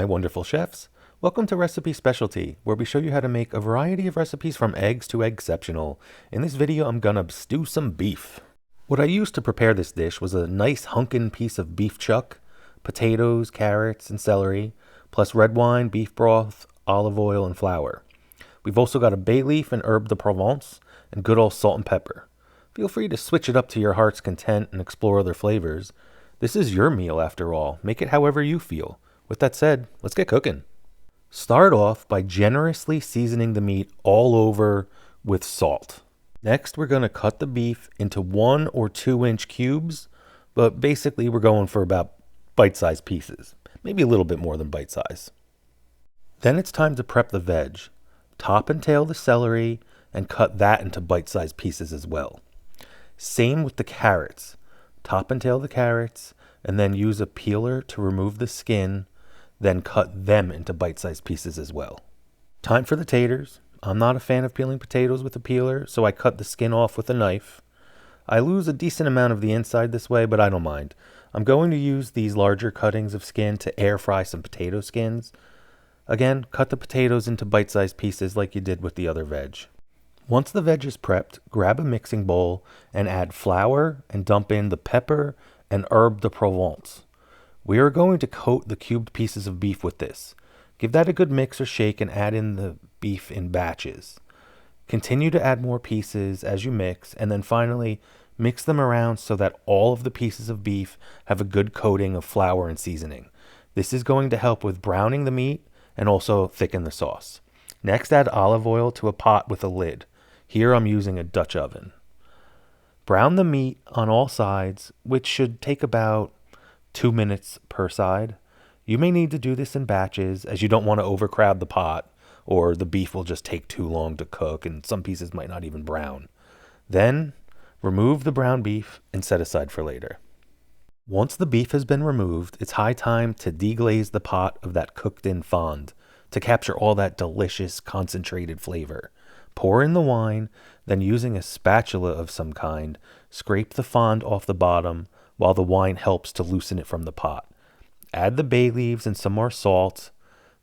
my wonderful chefs. Welcome to Recipe Specialty, where we show you how to make a variety of recipes from eggs to eggceptional. In this video, I'm gonna stew some beef. What I used to prepare this dish was a nice hunkin' piece of beef chuck, potatoes, carrots, and celery, plus red wine, beef broth, olive oil, and flour. We've also got a bay leaf and herb de Provence, and good old salt and pepper. Feel free to switch it up to your heart's content and explore other flavors. This is your meal after all. Make it however you feel. With that said, let's get cooking. Start off by generously seasoning the meat all over with salt. Next, we're going to cut the beef into 1 or 2 inch cubes, but basically we're going for about bite-sized pieces, maybe a little bit more than bite-size. Then it's time to prep the veg. Top and tail the celery and cut that into bite-sized pieces as well. Same with the carrots. Top and tail the carrots and then use a peeler to remove the skin, then cut them into bite-sized pieces as well. Time for the taters. I'm not a fan of peeling potatoes with a peeler, so I cut the skin off with a knife. I lose a decent amount of the inside this way, but I don't mind. I'm going to use these larger cuttings of skin to air fry some potato skins. Again, cut the potatoes into bite-sized pieces like you did with the other veg. Once the veg is prepped, grab a mixing bowl and add flour and dump in the pepper and herb de Provence. We are going to coat the cubed pieces of beef with this. Give that a good mix or shake and add in the beef in batches. Continue to add more pieces as you mix, and then finally mix them around so that all of the pieces of beef have a good coating of flour and seasoning. This is going to help with browning the meat and also thicken the sauce. Next, add olive oil to a pot with a lid. Here I'm using a Dutch oven. Brown the meat on all sides, which should take about 2 minutes per side. You may need to do this in batches as you don't want to overcrowd the pot, or the beef will just take too long to cook and some pieces might not even brown. Then remove the brown beef and set aside for later. Once the beef has been removed, it's high time to deglaze the pot of that cooked in fond to capture all that delicious concentrated flavor. Pour in the wine, then using a spatula of some kind, scrape the fond off the bottom while the wine helps to loosen it from the pot. Add the bay leaves and some more salt,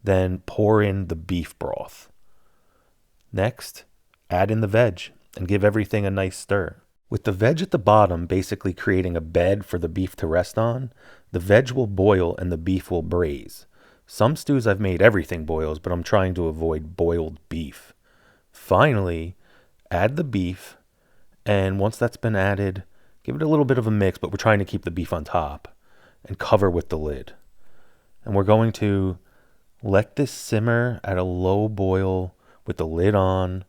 then pour in the beef broth. Next, add in the veg and give everything a nice stir. With the veg at the bottom basically creating a bed for the beef to rest on, the veg will boil and the beef will braise. Some stews I've made everything boils, but I'm trying to avoid boiled beef. Finally, add the beef, and once that's been added, give it a little bit of a mix, but we're trying to keep the beef on top, and cover with the lid. And we're going to let this simmer at a low boil with the lid on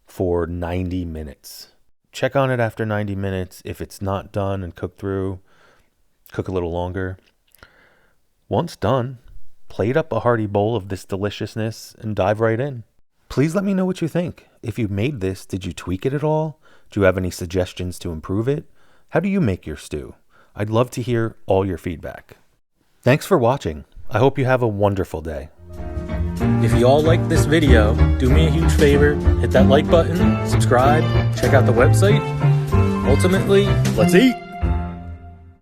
for 90 minutes. Check on it after 90 minutes. If it's not done and cooked through, cook a little longer. Once done, plate up a hearty bowl of this deliciousness and dive right in. Please let me know what you think. If you made this, did you tweak it at all? Do you have any suggestions to improve it? How do you make your stew? I'd love to hear all your feedback. Thanks for watching. I hope you have a wonderful day. If you all liked this video, do me a huge favor, hit that like button, subscribe, check out the website. Ultimately, let's eat!